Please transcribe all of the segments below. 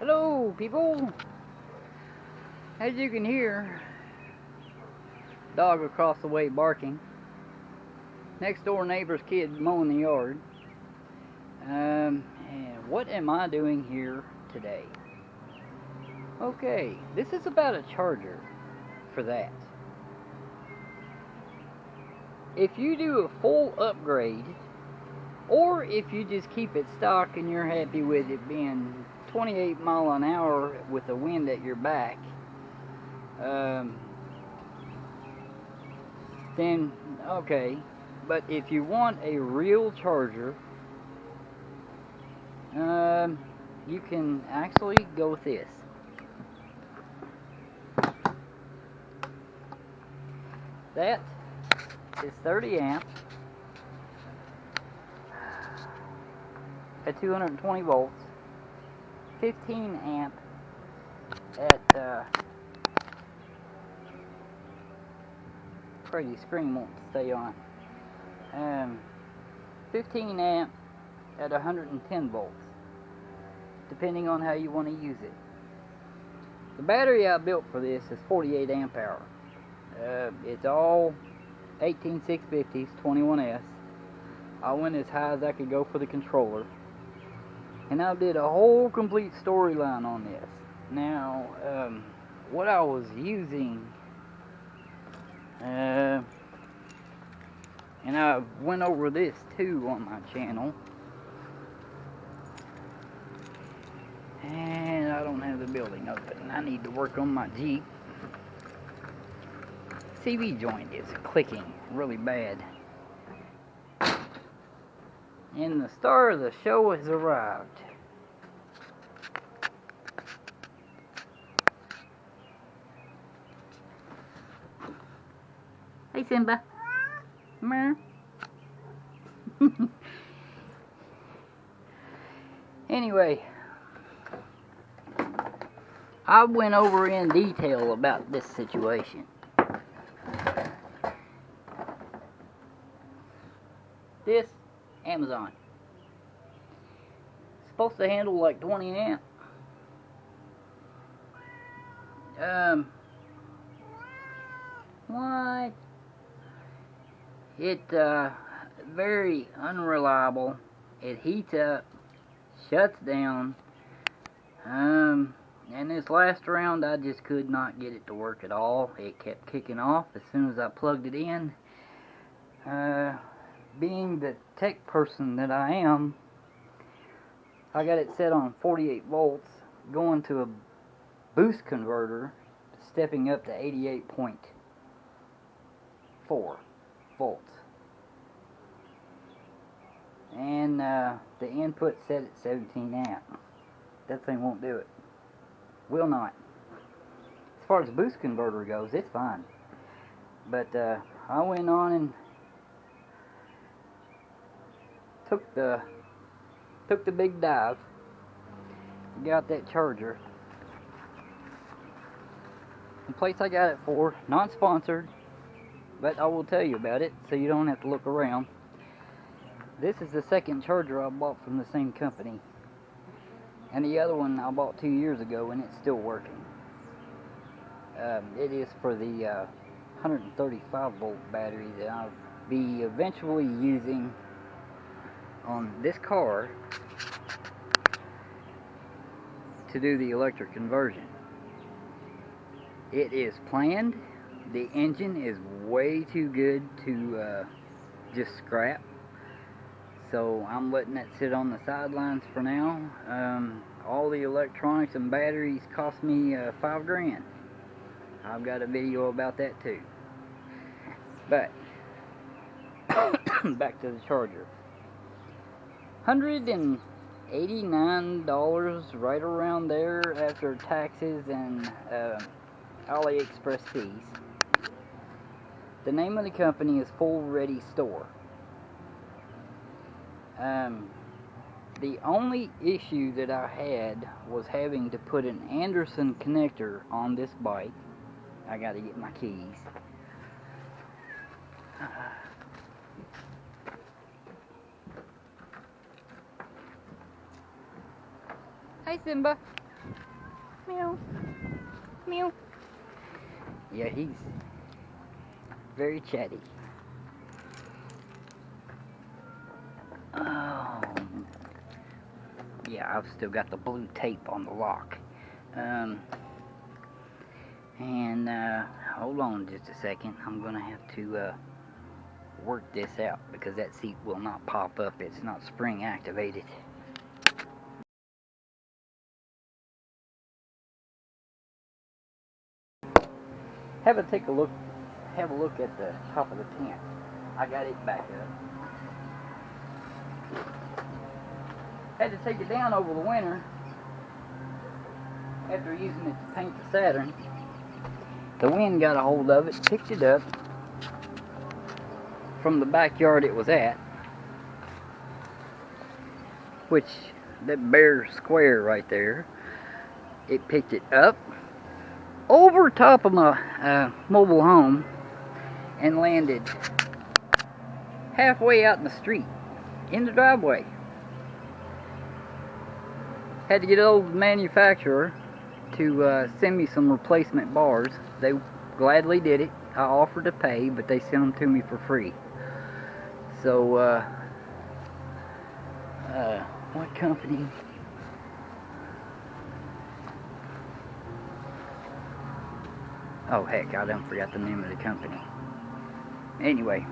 Hello, people. As you can hear, dog across the way barking. Next door neighbor's kid mowing the yard. And what am I doing here today? Okay, this is about a charger for that. If you do a full upgrade, or if you just keep it stock and you're happy with it being 28 mile an hour with the wind at your back, then okay. But if you want a real charger, you can actually go with this. That is 30 amp at 220 volts, 15 amp at crazy screen won't stay on. 15 amp at 110 volts, depending on how you want to use it. The battery I built for this is 48 amp hour. It's all 18650s 21S. I went as high as I could go for the controller, and I did a whole complete storyline on this. Now, what I was using, and I went over this too on my channel, and I don't have the building open. I need to work on my Jeep. CV joint is clicking really bad. And the star of the show has arrived. Hey, Simba. Come here. Anyway, I went over in detail about this situation. This, Amazon. Supposed to handle like 20 amp. What? It, very unreliable. It heats up, shuts down. And this last round I just could not get it to work at all. It kept kicking off as soon as I plugged it in. Being the tech person that I am, I got it set on 48 volts, going to a boost converter, stepping up to 88.4 volts. And the input set at 17 amp. That thing won't do it. Will not. As far as the boost converter goes, it's fine. But I went on and took the big dive, got that charger. The place I got it for, not sponsored, but I will tell you about it so you don't have to look around. This is the second charger I bought from the same company, and the other one I bought 2 years ago, and it's still working. It is for the 135 volt battery that I'll be eventually using on this car to do the electric conversion. It is planned. The engine is way too good to just scrap, so I'm letting that sit on the sidelines for now. All the electronics and batteries cost me $5 grand. I've got a video about that too. But back to the charger. $189, right around there, after taxes and AliExpress fees. The name of the company is Full Ready Store. The only issue that I had was having to put an Anderson connector on this bike. I gotta get my keys. Hi, Simba. Meow. Meow. Yeah, he's very chatty. Oh. Yeah, I've still got the blue tape on the lock. Hold on just a second. I'm gonna have to work this out because that seat will not pop up. It's not spring activated. Have a look at the top of the tent. I got it back up. Had to take it down over the winter after using it to paint the Saturn. The wind got a hold of it, picked it up from the backyard it was at, which that bare square right there, it picked it up over top of my mobile home and landed halfway out in the street, in the driveway. Had to get an old manufacturer to send me some replacement bars. They gladly did it. I offered to pay, but they sent them to me for free. So, what company? Oh heck, I done forgot the name of the company. Anyway,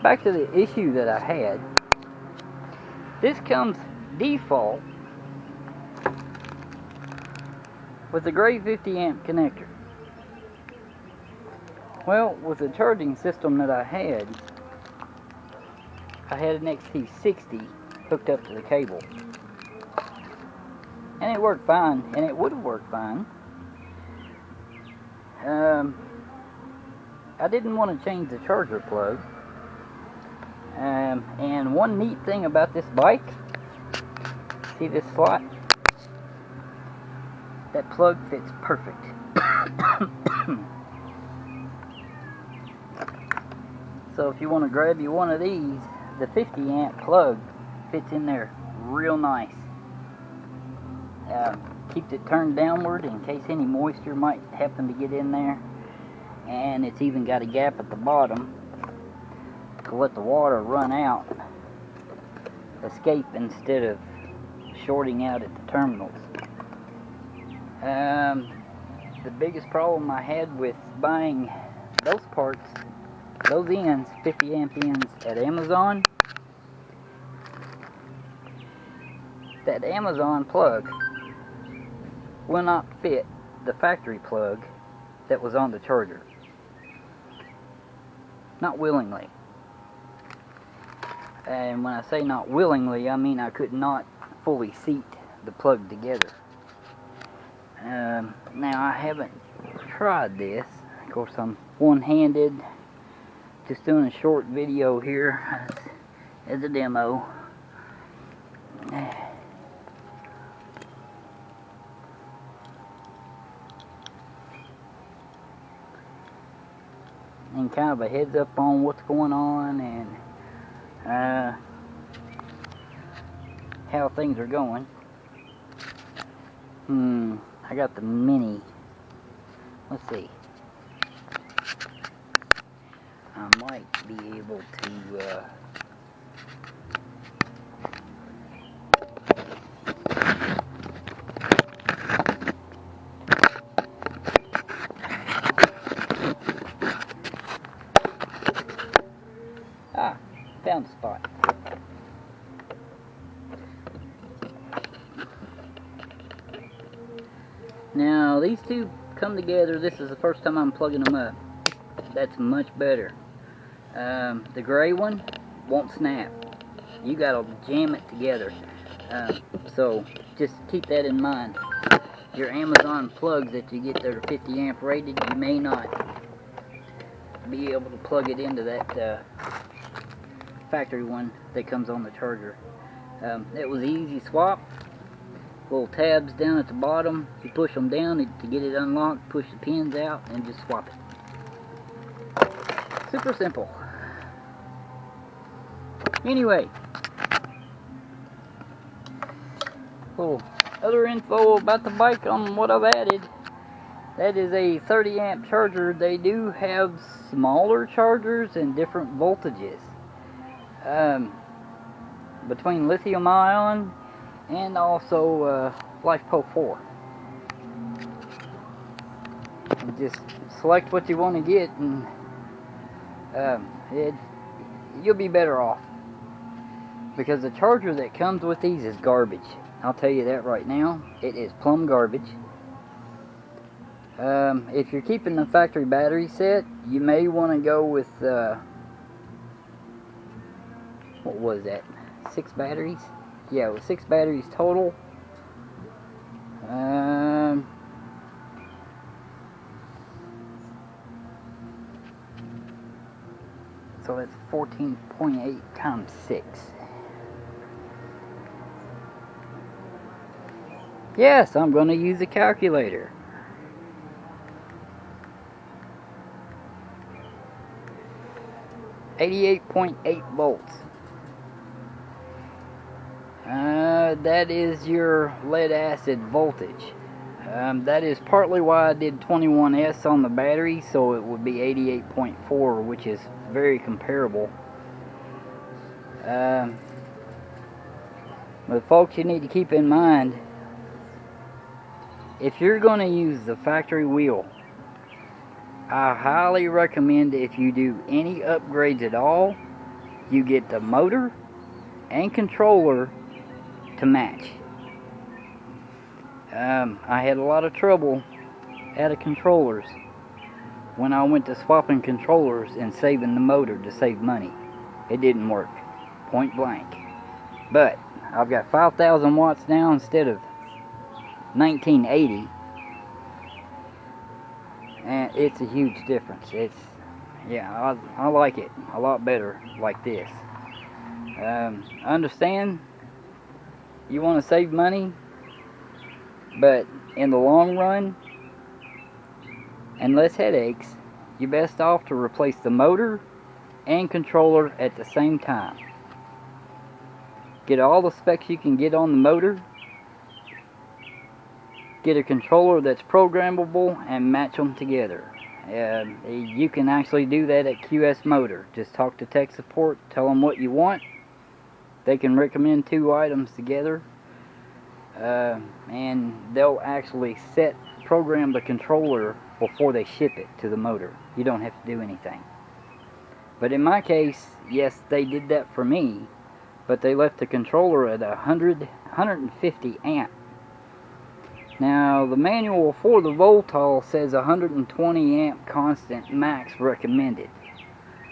back to the issue that I had. This comes default with the gray 50 amp connector. Well, with the charging system that I had an XT60 hooked up to the cable. And it worked fine, and it would have worked fine. I didn't want to change the charger plug. And one neat thing about this bike, see this slot? That plug fits perfect. So if you want to grab you one of these, the 50 amp plug fits in there real nice. Keeps it turned downward in case any moisture might happen to get in there. And it's even got a gap at the bottom to let the water run out, escape instead of shorting out at the terminals. The biggest problem I had with buying those parts, those ends, 50 amp ends at Amazon, that Amazon plug will not fit the factory plug that was on the charger. Not willingly. And when I say not willingly, I mean I could not fully seat the plug together. Now I haven't tried this. Of course, I'm one-handed, just doing a short video here as a demo. And kind of a heads up on what's going on and how things are going. I got the mini. Let's see. I might be able to found the spot. Now these two come together. This is the first time I'm plugging them up. That's much better. The gray one won't snap. You gotta jam it together. So just keep that in mind. Your Amazon plugs that you get that are 50 amp rated, you may not be able to plug it into that factory one that comes on the charger. It was an easy swap. Little tabs down at the bottom. You push them down to get it unlocked, push the pins out, and just swap it. Super simple. Anyway, little Other info about the bike on what I've added. That is a 30 amp charger. They do have smaller chargers and different voltages. Between lithium ion and also LiFePO 4. You just select what you want to get, and you'll be better off, because the charger that comes with these is garbage. I'll tell you that right now. It is plumb garbage. If you're keeping the factory battery set, you may want to go with what was that? 6 batteries? Yeah, with 6 batteries total. So that's 14.8 times 6. Yes, I'm going to use a calculator. 88.8 volts. That is your lead acid voltage. That is partly why I did 21S on the battery, so it would be 88.4, which is very comparable. But folks, you need to keep in mind, if you're going to use the factory wheel, I highly recommend, if you do any upgrades at all, you get the motor and controller to match. I had a lot of trouble out of controllers when I went to swapping controllers and saving the motor to save money. It didn't work, point blank. But I've got 5,000 watts now instead of 1980, and it's a huge difference. Yeah, I like it a lot better like this. I understand you want to save money, but in the long run and less headaches, you're best off to replace the motor and controller at the same time. Get all the specs you can get on the motor, get a controller that's programmable, and match them together. You can actually do that at QS Motor. Just talk to tech support, tell them what you want. They can recommend 2 items together, and they'll actually program the controller before they ship it to the motor. You don't have to do anything. But in my case, yes, they did that for me, but they left the controller at 150 amp. Now, the manual for the Voltol says 120 amp constant max recommended.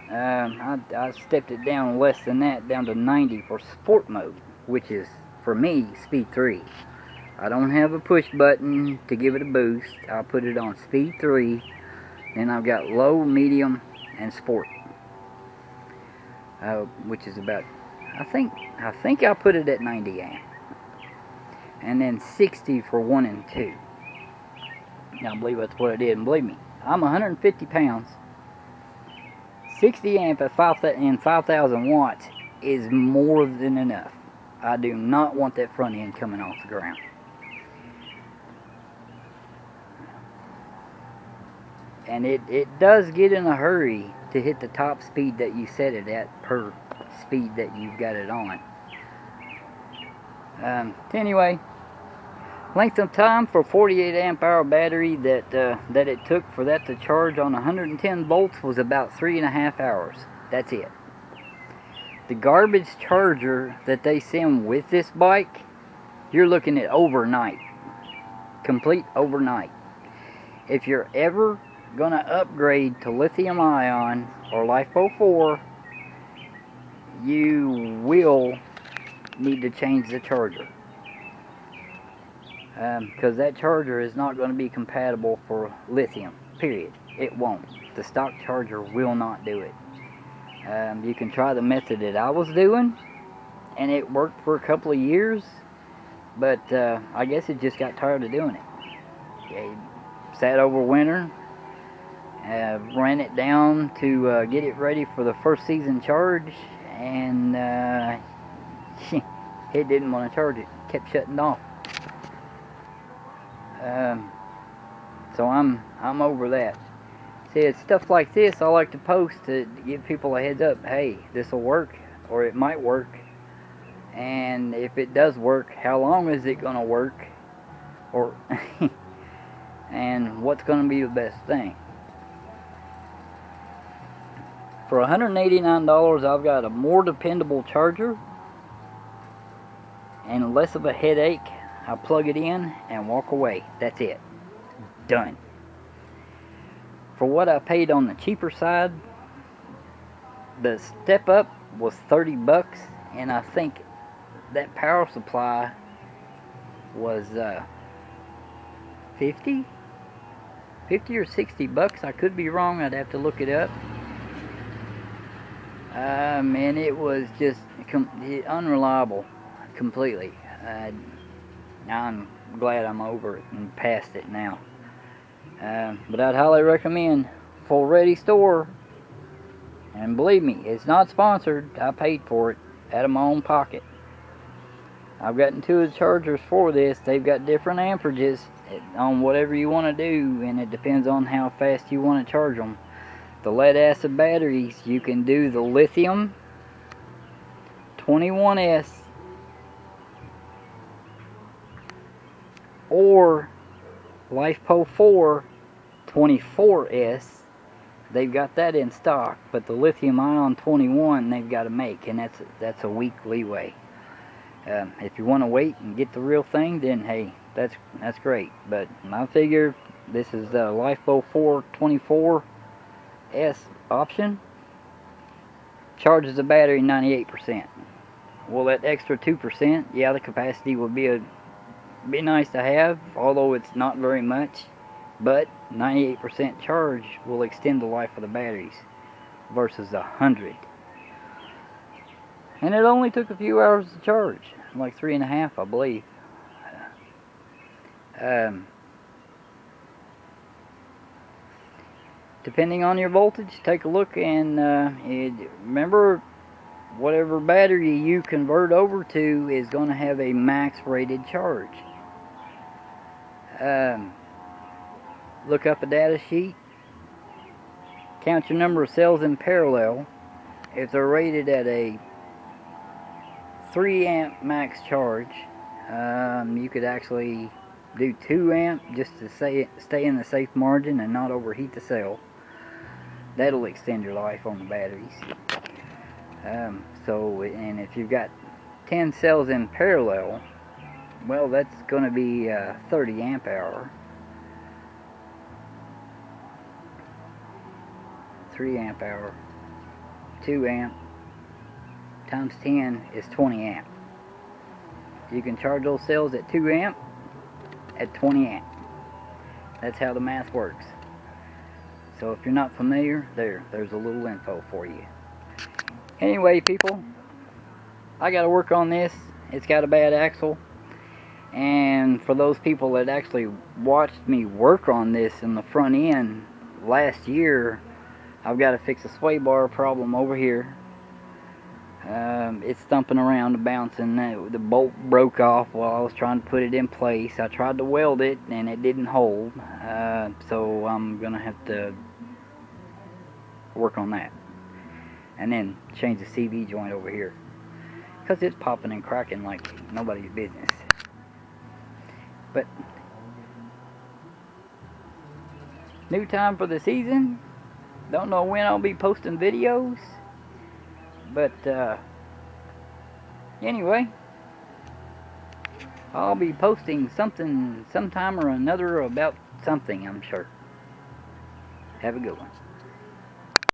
I stepped it down less than that, down to 90 for sport mode, which is, for me, speed 3. I don't have a push button to give it a boost. I'll put it on speed 3. Then I've got low, medium, and sport, which is about, I think I put it at 90 amp. And then 60 for 1 and 2. Now, I believe that's what I did. And believe me, I'm 150 pounds. 60 amp at 5,000 watts is more than enough. I do not want that front end coming off the ground. And it does get in a hurry to hit the top speed that you set it at per speed that you've got it on. Anyway, length of time for 48 amp hour battery that it took for that to charge on 110 volts was about 3.5 hours. That's it. The garbage charger that they send with this bike, you're looking at overnight. Complete overnight. If you're ever going to upgrade to lithium ion or LiFePO 4, you will need to change the charger, because that charger is not going to be compatible for lithium, period. It won't. The stock charger will not do it. You can try the method that I was doing, and it worked for a couple of years, but I guess it just got tired of doing it. It sat over winter, ran it down to get it ready for the first season charge, and it didn't want to charge it. Kept shutting off. So I'm over that. See, it's stuff like this I like to post to give people a heads up. Hey, this will work, or it might work. And if it does work, how long is it gonna work? Or and what's gonna be the best thing? For $189, I've got a more dependable charger and less of a headache. I plug it in and walk away. That's it. Done. For what I paid on the cheaper side, the step up was 30 bucks, and I think that power supply was 50 or 60 bucks. I could be wrong. I'd have to look it up. And it was just unreliable completely. I'm glad I'm over it and past it now. But I'd highly recommend Full Ready Store. And believe me, it's not sponsored. I paid for it out of my own pocket. I've gotten 2 of the chargers for this. They've got different amperages on whatever you want to do, and it depends on how fast you want to charge them. The lead acid batteries, you can do the lithium 21S or LiFePO 4 24S. They've got that in stock, but the lithium ion 21 they've got to make, and that's a week leeway. If you want to wait and get the real thing, then hey, that's great. But I figure this is the LiFePO 4 24S option. Charges the battery 98%. Well, that extra 2%, yeah, the capacity would be nice to have, although it's not very much. But 98% charge will extend the life of the batteries versus 100. And it only took a few hours to charge, like 3.5, I believe. Depending on your voltage, take a look and remember, whatever battery you convert over to is going to have a max rated charge. Look up a data sheet, count your number of cells in parallel. If they're rated at a 3 amp max charge, you could actually do 2 amp just to stay in the safe margin and not overheat the cell. That'll extend your life on the batteries. And if you've got 10 cells in parallel, well, that's going to be 30 amp hour. 3 amp hour, 2 amp times 10 is 20 amp. You can charge those cells at 2 amp at 20 amp. That's how the math works. So if you're not familiar, there's a little info for you. Anyway, people, I got to work on this. It's got a bad axle. And for those people that actually watched me work on this in the front end last year, I've got to fix a sway bar problem over here. It's thumping around and bouncing. The bolt broke off while I was trying to put it in place. I tried to weld it and it didn't hold. So I'm going to have to work on that. And then change the CV joint over here, because it's popping and cracking like nobody's business. But new time for the season. Don't know when I'll be posting videos, but anyway, I'll be posting something sometime or another about something, I'm sure. Have a good one.